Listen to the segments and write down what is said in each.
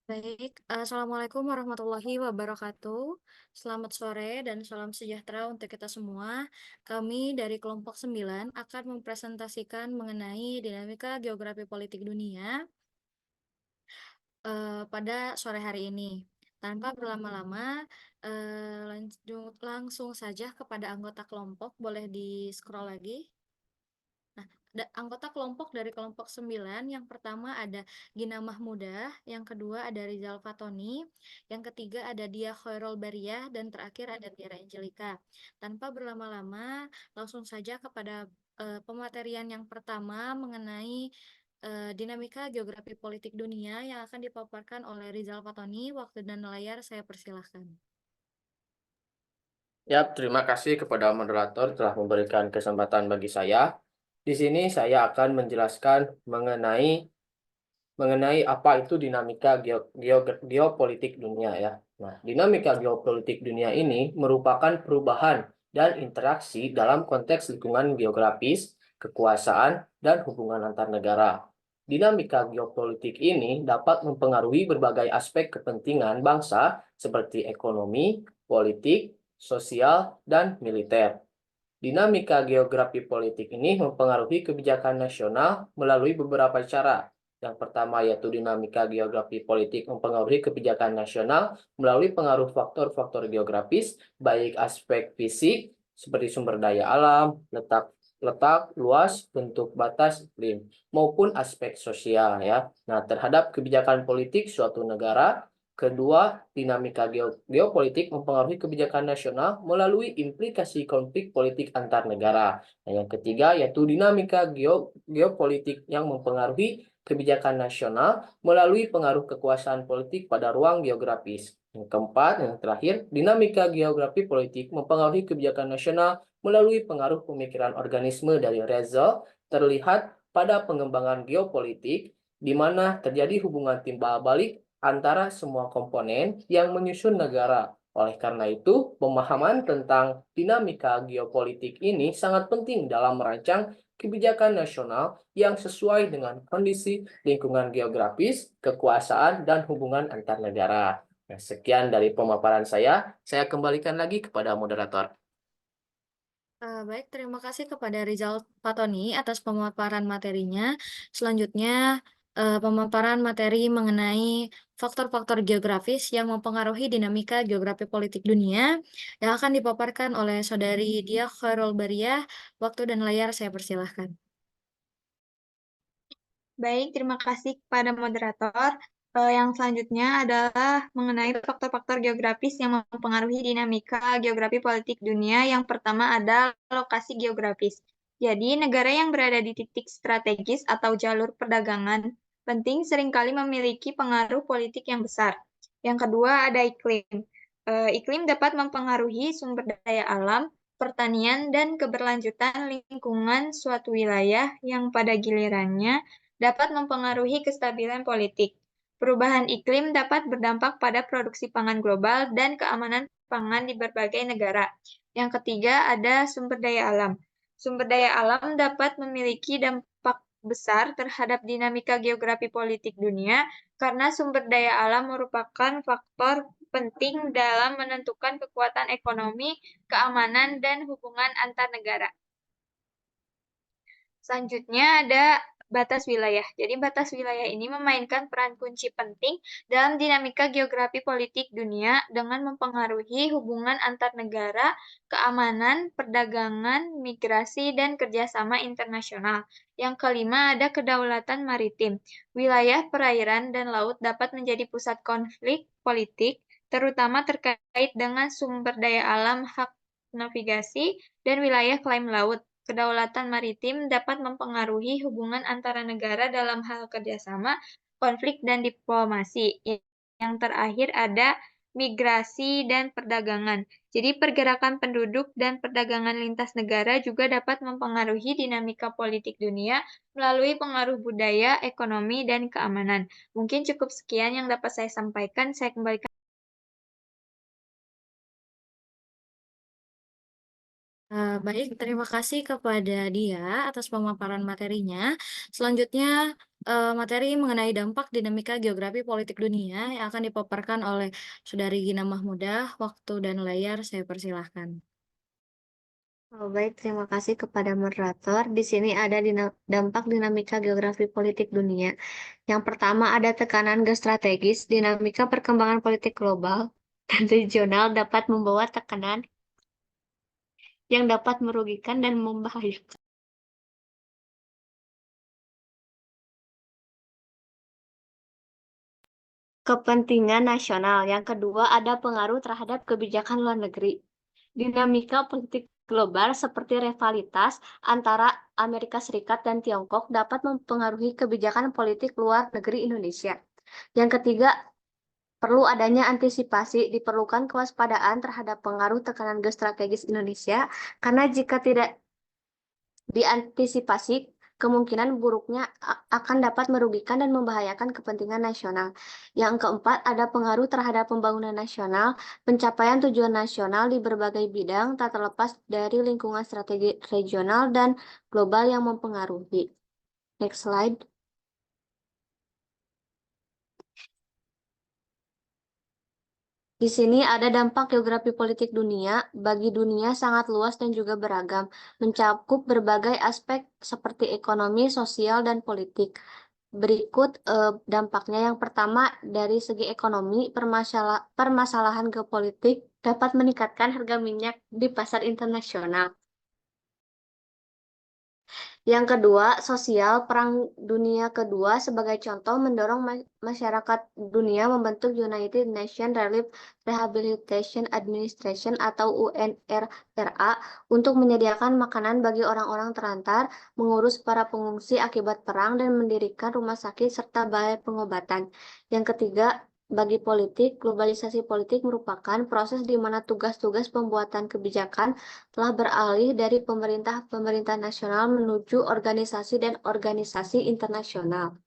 Baik, assalamualaikum warahmatullahi wabarakatuh. Selamat sore dan salam sejahtera untuk kita semua. Kami dari kelompok 9 akan mempresentasikan mengenai dinamika geografi politik dunia pada sore hari ini. Tanpa berlama-lama, lanjut langsung saja kepada anggota kelompok, boleh di-scroll lagi. Nah, anggota kelompok dari kelompok 9, yang pertama ada Gina Mahmudah, yang kedua ada Rizal Fatoni, yang ketiga ada Dia Khairul Bariyah, dan terakhir ada Tiara Angelika. Tanpa berlama-lama, langsung saja kepada pematerian yang pertama mengenai dinamika geografi politik dunia yang akan dipaparkan oleh Rizal Fatoni. Waktu dan layar saya persilahkan. Ya, terima kasih kepada moderator telah memberikan kesempatan bagi saya. Di sini saya akan menjelaskan mengenai apa itu dinamika geopolitik dunia ya. Nah, dinamika geopolitik dunia ini merupakan perubahan dan interaksi dalam konteks lingkungan geografis, kekuasaan, dan hubungan antar negara. Dinamika geopolitik ini dapat mempengaruhi berbagai aspek kepentingan bangsa seperti ekonomi, politik, sosial, dan militer. Dinamika geografi politik ini mempengaruhi kebijakan nasional melalui beberapa cara. Yang pertama yaitu dinamika geografi politik mempengaruhi kebijakan nasional melalui pengaruh faktor-faktor geografis, baik aspek fisik seperti sumber daya alam, letak letak, luas, bentuk batas iklim, maupun aspek sosial ya. Nah, terhadap kebijakan politik suatu negara. Kedua, dinamika geopolitik mempengaruhi kebijakan nasional melalui implikasi konflik politik antar negara. Nah, yang ketiga yaitu dinamika geopolitik yang mempengaruhi kebijakan nasional melalui pengaruh kekuasaan politik pada ruang geografis. Yang keempat, yang terakhir, dinamika geografi politik mempengaruhi kebijakan nasional melalui pengaruh pemikiran organisme dari Reza terlihat pada pengembangan geopolitik di mana terjadi hubungan timbal balik antara semua komponen yang menyusun negara. Oleh karena itu, pemahaman tentang dinamika geopolitik ini sangat penting dalam merancang kebijakan nasional yang sesuai dengan kondisi lingkungan geografis, kekuasaan, dan hubungan antar negara. Nah, sekian dari pemaparan saya kembalikan lagi kepada moderator. Baik, terima kasih kepada Rizal Fatoni atas pemaparan materinya. Selanjutnya, pemaparan materi mengenai faktor-faktor geografis yang mempengaruhi dinamika geografi politik dunia yang akan dipaparkan oleh Saudari Dia Khairul Bariyah. Waktu dan layar saya persilahkan. Baik, terima kasih kepada moderator. Yang selanjutnya adalah mengenai faktor-faktor geografis yang mempengaruhi dinamika geografi politik dunia. Yang pertama ada lokasi geografis. Jadi, negara yang berada di titik strategis atau jalur perdagangan penting seringkali memiliki pengaruh politik yang besar. Yang kedua ada iklim. Iklim dapat mempengaruhi sumber daya alam, pertanian, dan keberlanjutan lingkungan suatu wilayah yang pada gilirannya dapat mempengaruhi kestabilan politik. Perubahan iklim dapat berdampak pada produksi pangan global dan keamanan pangan di berbagai negara. Yang ketiga ada sumber daya alam. Sumber daya alam dapat memiliki dampak besar terhadap dinamika geografi politik dunia karena sumber daya alam merupakan faktor penting dalam menentukan kekuatan ekonomi, keamanan, dan hubungan antar negara. Selanjutnya ada batas wilayah. Jadi batas wilayah ini memainkan peran kunci penting dalam dinamika geografi politik dunia dengan mempengaruhi hubungan antar negara, keamanan, perdagangan, migrasi, dan kerjasama internasional. Yang kelima ada kedaulatan maritim. Wilayah perairan dan laut dapat menjadi pusat konflik politik, terutama terkait dengan sumber daya alam, hak navigasi, dan wilayah klaim laut. Kedaulatan maritim dapat mempengaruhi hubungan antara negara dalam hal kerjasama, konflik, dan diplomasi. Yang terakhir ada migrasi dan perdagangan. Jadi pergerakan penduduk dan perdagangan lintas negara juga dapat mempengaruhi dinamika politik dunia melalui pengaruh budaya, ekonomi, dan keamanan. Mungkin cukup sekian yang dapat saya sampaikan. Saya kembalikan. Baik, terima kasih kepada dia atas pemaparan materinya. Selanjutnya, materi mengenai dampak dinamika geografi politik dunia yang akan dipaparkan oleh Saudari Gina Mahmudah. Waktu dan layar saya persilahkan. Oh, baik, terima kasih kepada moderator. Di sini ada dampak dinamika geografi politik dunia. Yang pertama ada tekanan geostrategis, dinamika perkembangan politik global dan regional dapat membawa tekanan yang dapat merugikan dan membahayakan kepentingan nasional. Yang kedua ada pengaruh terhadap kebijakan luar negeri. Dinamika politik global seperti rivalitas antara Amerika Serikat dan Tiongkok dapat mempengaruhi kebijakan politik luar negeri Indonesia. Yang ketiga, perlu adanya antisipasi, diperlukan kewaspadaan terhadap pengaruh tekanan geostrategis Indonesia, karena jika tidak diantisipasi, kemungkinan buruknya akan dapat merugikan dan membahayakan kepentingan nasional. Yang keempat, ada pengaruh terhadap pembangunan nasional, pencapaian tujuan nasional di berbagai bidang, tak terlepas dari lingkungan strategi regional dan global yang mempengaruhi. Next slide. Di sini ada dampak geografi politik dunia. Bagi dunia sangat luas dan juga beragam, mencakup berbagai aspek seperti ekonomi, sosial, dan politik. Berikut dampaknya. Yang pertama, dari segi ekonomi, permasalahan geopolitik dapat meningkatkan harga minyak di pasar internasional. Yang kedua, sosial. Perang Dunia Kedua sebagai contoh mendorong masyarakat dunia membentuk United Nations Relief Rehabilitation Administration atau UNRRA untuk menyediakan makanan bagi orang-orang terlantar, mengurus para pengungsi akibat perang, dan mendirikan rumah sakit serta balai pengobatan. Yang ketiga, bagi politik, globalisasi politik merupakan proses di mana tugas-tugas pembuatan kebijakan telah beralih dari pemerintah nasional menuju organisasi dan organisasi internasional.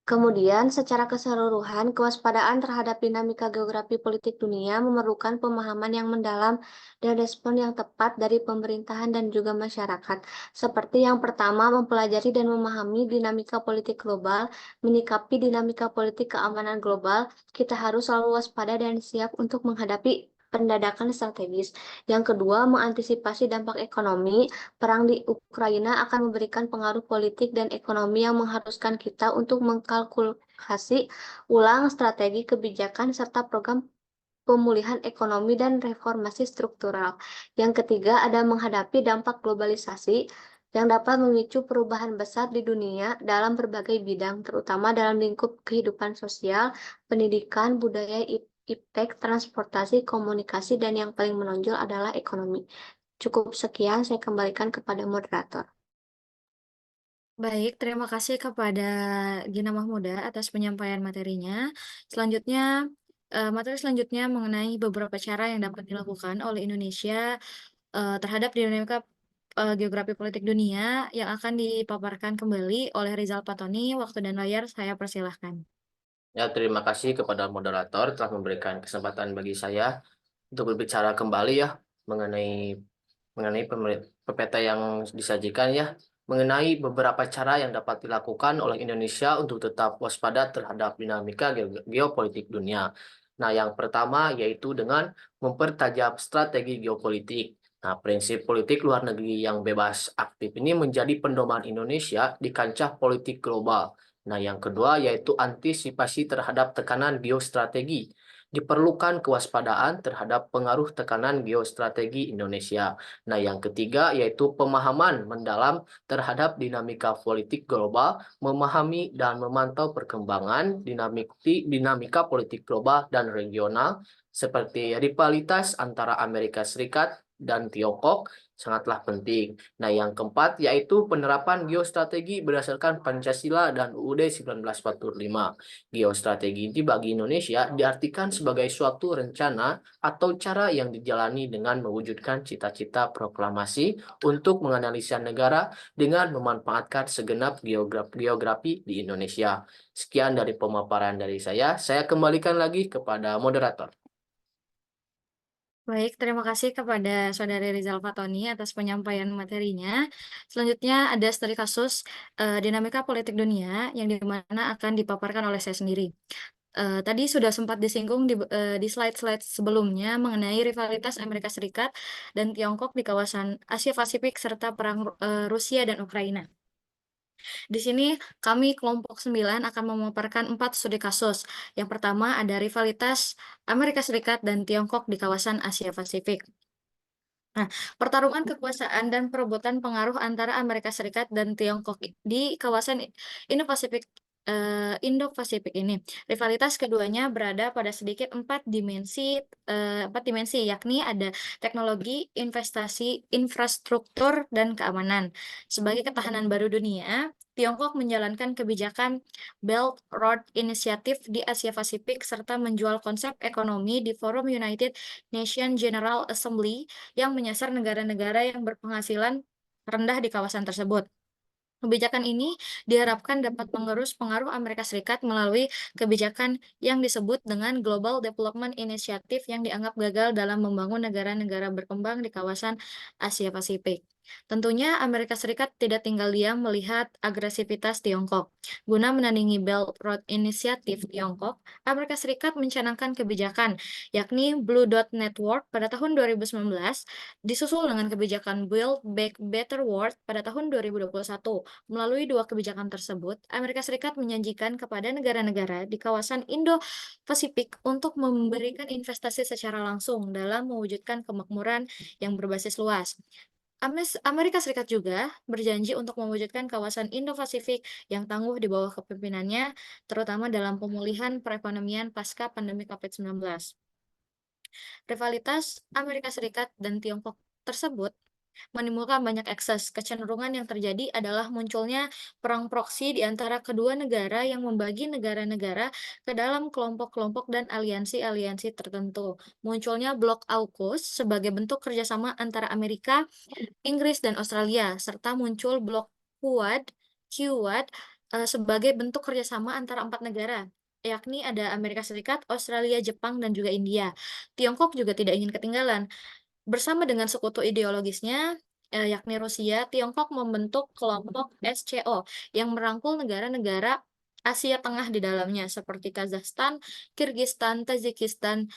Kemudian, secara keseluruhan, kewaspadaan terhadap dinamika geografi politik dunia memerlukan pemahaman yang mendalam dan respon yang tepat dari pemerintahan dan juga masyarakat. Seperti yang pertama, mempelajari dan memahami dinamika politik global, menyikapi dinamika politik keamanan global, kita harus selalu waspada dan siap untuk menghadapi pendadakan strategis. Yang kedua, mengantisipasi dampak ekonomi. Perang di Ukraina akan memberikan pengaruh politik dan ekonomi yang mengharuskan kita untuk mengkalkulasi ulang strategi kebijakan serta program pemulihan ekonomi dan reformasi struktural. Yang ketiga, ada menghadapi dampak globalisasi yang dapat memicu perubahan besar di dunia dalam berbagai bidang, terutama dalam lingkup kehidupan sosial, pendidikan, budaya, iptek, transportasi, komunikasi, dan yang paling menonjol adalah ekonomi. Cukup sekian, saya kembalikan kepada moderator. Baik, terima kasih kepada Gina Mahmudah atas penyampaian materinya. Selanjutnya, materi selanjutnya mengenai beberapa cara yang dapat dilakukan oleh Indonesia terhadap dinamika geografi politik dunia yang akan dipaparkan kembali oleh Rizal Patoni. Waktu dan layar saya persilahkan. Ya, terima kasih kepada moderator telah memberikan kesempatan bagi saya untuk berbicara kembali ya mengenai pepeta yang disajikan ya, mengenai beberapa cara yang dapat dilakukan oleh Indonesia untuk tetap waspada terhadap dinamika geopolitik dunia. Nah, yang pertama yaitu dengan mempertajam strategi geopolitik. Nah, prinsip politik luar negeri yang bebas aktif ini menjadi pedoman Indonesia di kancah politik global. Nah, yang kedua yaitu antisipasi terhadap tekanan geostrategi. Diperlukan kewaspadaan terhadap pengaruh tekanan geostrategi Indonesia. Nah, yang ketiga yaitu pemahaman mendalam terhadap dinamika politik global, memahami dan memantau perkembangan dinamika politik global dan regional seperti rivalitas antara Amerika Serikat dan Tiongkok sangatlah penting. Nah, yang keempat yaitu penerapan geostrategi berdasarkan Pancasila dan UUD 1945. Geostrategi ini bagi Indonesia diartikan sebagai suatu rencana atau cara yang dijalani dengan mewujudkan cita-cita proklamasi untuk menganalisa negara dengan memanfaatkan segenap geografi di Indonesia. Sekian dari pemaparan dari saya kembalikan lagi kepada moderator. Baik, terima kasih kepada Saudari Rizal Fatoni atas penyampaian materinya. Selanjutnya ada studi kasus dinamika politik dunia yang dimana akan dipaparkan oleh saya sendiri. Tadi sudah sempat disinggung di slide-slide sebelumnya mengenai rivalitas Amerika Serikat dan Tiongkok di kawasan Asia Pasifik serta perang Rusia dan Ukraina. Di sini kami kelompok 9 akan memaparkan 4 studi kasus. Yang pertama ada rivalitas Amerika Serikat dan Tiongkok di kawasan Asia Pasifik. Nah, pertarungan kekuasaan dan perebutan pengaruh antara Amerika Serikat dan Tiongkok di kawasan Indo-Pasifik ini. Rivalitas keduanya berada pada sedikit empat dimensi, yakni ada teknologi, investasi, infrastruktur, dan keamanan. Sebagai ketahanan baru dunia, Tiongkok menjalankan kebijakan Belt Road Initiative di Asia Pasifik serta menjual konsep ekonomi di Forum United Nations General Assembly yang menyasar negara-negara yang berpenghasilan rendah di kawasan tersebut. Kebijakan ini diharapkan dapat mengerus pengaruh Amerika Serikat melalui kebijakan yang disebut dengan Global Development Initiative yang dianggap gagal dalam membangun negara-negara berkembang di kawasan Asia Pasifik. Tentunya Amerika Serikat tidak tinggal diam melihat agresivitas Tiongkok. Guna menandingi Belt Road Initiative Tiongkok, Amerika Serikat mencanangkan kebijakan yakni Blue Dot Network pada tahun 2019, disusul dengan kebijakan Build Back Better World pada tahun 2021. Melalui dua kebijakan tersebut, Amerika Serikat menjanjikan kepada negara-negara di kawasan Indo-Pasifik untuk memberikan investasi secara langsung dalam mewujudkan kemakmuran yang berbasis luas. Amerika Serikat juga berjanji untuk mewujudkan kawasan Indo-Pasifik yang tangguh di bawah kepemimpinannya, terutama dalam pemulihan perekonomian pasca pandemi COVID-19. Rivalitas Amerika Serikat dan Tiongkok tersebut menimbulkan banyak ekses. Kecenderungan yang terjadi adalah munculnya perang proksi di antara kedua negara yang membagi negara-negara ke dalam kelompok-kelompok dan aliansi-aliansi tertentu. Munculnya blok AUKUS sebagai bentuk kerjasama antara Amerika, Inggris, dan Australia, serta muncul blok QUAD sebagai bentuk kerjasama antara 4 negara, yakni ada Amerika Serikat, Australia, Jepang, dan juga India. Tiongkok juga tidak ingin ketinggalan. Bersama dengan sekutu ideologisnya, yakni Rusia, Tiongkok membentuk kelompok SCO yang merangkul negara-negara Asia Tengah di dalamnya, seperti Kazakhstan, Kirgistan, Tajikistan,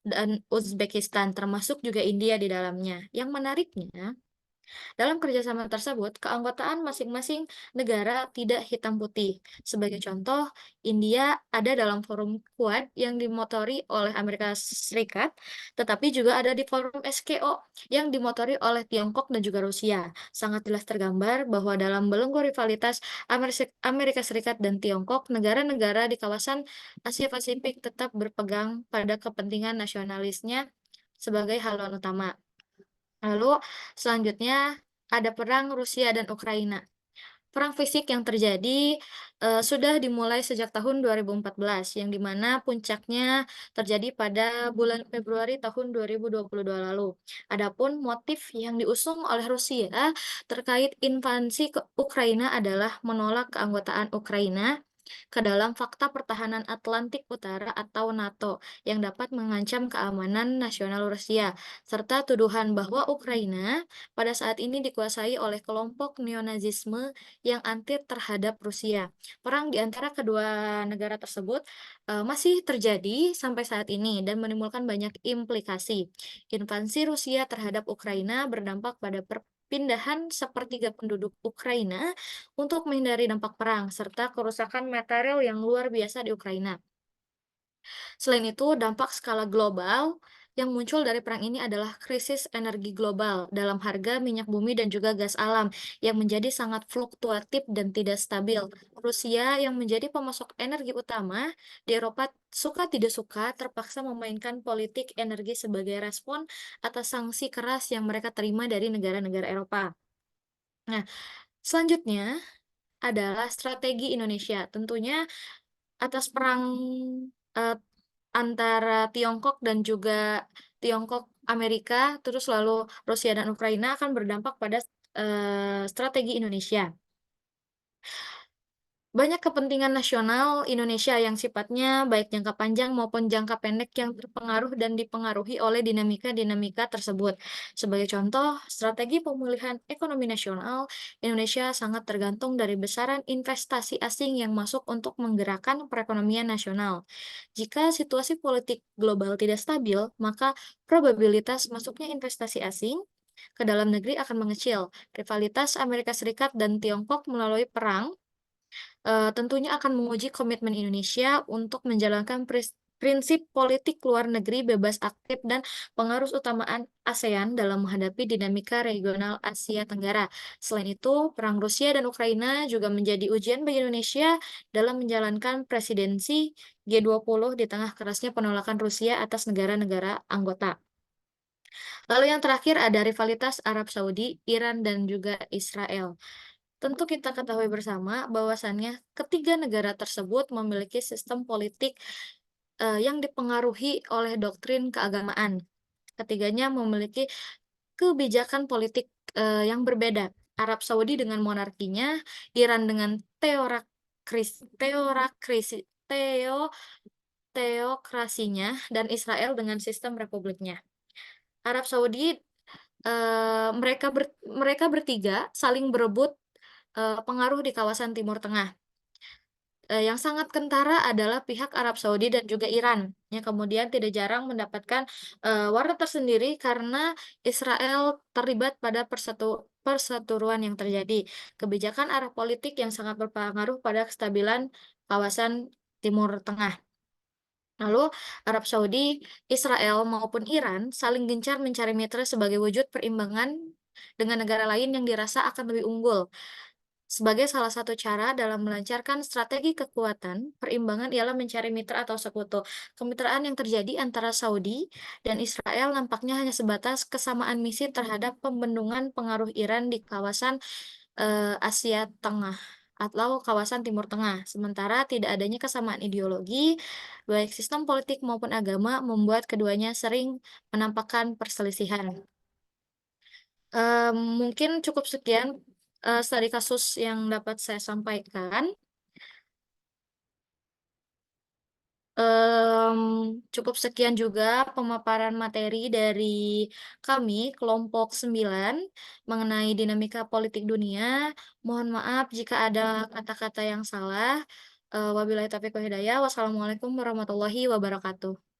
dan Uzbekistan, termasuk juga India di dalamnya. Yang menariknya, dalam kerjasama tersebut, keanggotaan masing-masing negara tidak hitam putih. Sebagai contoh, India ada dalam forum Quad yang dimotori oleh Amerika Serikat, tetapi juga ada di forum SKO yang dimotori oleh Tiongkok dan juga Rusia. Sangat jelas tergambar bahwa dalam belenggu rivalitas Amerika Serikat dan Tiongkok, negara-negara di kawasan Asia Pasifik tetap berpegang pada kepentingan nasionalisnya sebagai haluan utama. Lalu selanjutnya ada perang Rusia dan Ukraina. Perang fisik yang terjadi sudah dimulai sejak tahun 2014, yang dimana puncaknya terjadi pada bulan Februari tahun 2022 lalu. Adapun motif yang diusung oleh Rusia terkait invasi ke Ukraina adalah menolak keanggotaan Ukraina ke dalam Fakta Pertahanan Atlantik Utara atau NATO yang dapat mengancam keamanan nasional Rusia, serta tuduhan bahwa Ukraina pada saat ini dikuasai oleh kelompok neonazisme yang anti terhadap Rusia. Perang di antara kedua negara tersebut masih terjadi sampai saat ini dan menimbulkan banyak implikasi. Invasi Rusia terhadap Ukraina berdampak pada perpindahan sepertiga penduduk Ukraina untuk menghindari dampak perang, serta kerusakan material yang luar biasa di Ukraina. Selain itu, dampak skala global yang muncul dari perang ini adalah krisis energi global dalam harga minyak bumi dan juga gas alam yang menjadi sangat fluktuatif dan tidak stabil. Rusia yang menjadi pemasok energi utama di Eropa suka tidak suka terpaksa memainkan politik energi sebagai respon atas sanksi keras yang mereka terima dari negara-negara Eropa. Nah, selanjutnya adalah strategi Indonesia. Tentunya atas perang eh, antara Tiongkok dan juga Tiongkok Amerika, terus lalu Rusia dan Ukraina akan berdampak pada strategi Indonesia. Banyak kepentingan nasional Indonesia yang sifatnya baik jangka panjang maupun jangka pendek yang terpengaruh dan dipengaruhi oleh dinamika-dinamika tersebut. Sebagai contoh, strategi pemulihan ekonomi nasional, Indonesia sangat tergantung dari besaran investasi asing yang masuk untuk menggerakkan perekonomian nasional. Jika situasi politik global tidak stabil, maka probabilitas masuknya investasi asing ke dalam negeri akan mengecil. Rivalitas Amerika Serikat dan Tiongkok melalui perang tentunya akan menguji komitmen Indonesia untuk menjalankan prinsip politik luar negeri bebas aktif dan pengaruh utamaan ASEAN dalam menghadapi dinamika regional Asia Tenggara. Selain itu, perang Rusia dan Ukraina juga menjadi ujian bagi Indonesia dalam menjalankan presidensi G20 di tengah kerasnya penolakan Rusia atas negara-negara anggota. Lalu yang terakhir ada rivalitas Arab Saudi, Iran, dan juga Israel. Tentu kita ketahui bersama bahwasannya ketiga negara tersebut memiliki sistem politik yang dipengaruhi oleh doktrin keagamaan. Ketiganya memiliki kebijakan politik yang berbeda. Arab Saudi dengan monarkinya, Iran dengan teo teokrasinya, dan Israel dengan sistem republiknya. Arab Saudi mereka bertiga saling berebut pengaruh di kawasan Timur Tengah. Yang sangat kentara adalah pihak Arab Saudi dan juga Iran, yang kemudian tidak jarang mendapatkan warna tersendiri karena Israel terlibat pada perseteruan yang terjadi. Kebijakan arah politik yang sangat berpengaruh pada kestabilan kawasan Timur Tengah. Lalu, Arab Saudi, Israel, maupun Iran saling gencar mencari mitra sebagai wujud perimbangan dengan negara lain yang dirasa akan lebih unggul. Sebagai salah satu cara dalam melancarkan strategi kekuatan, perimbangan ialah mencari mitra atau sekutu. Kemitraan yang terjadi antara Saudi dan Israel nampaknya hanya sebatas kesamaan misi terhadap pembendungan pengaruh Iran di kawasan Asia Tengah atau kawasan Timur Tengah. Sementara tidak adanya kesamaan ideologi, baik sistem politik maupun agama, membuat keduanya sering menampakkan perselisihan. Mungkin cukup sekian studi kasus yang dapat saya sampaikan. Cukup sekian juga pemaparan materi dari kami, kelompok 9, mengenai dinamika politik dunia. Mohon maaf jika ada kata-kata yang salah. Wabillahi taufiq wal hidayah. Wassalamualaikum warahmatullahi wabarakatuh.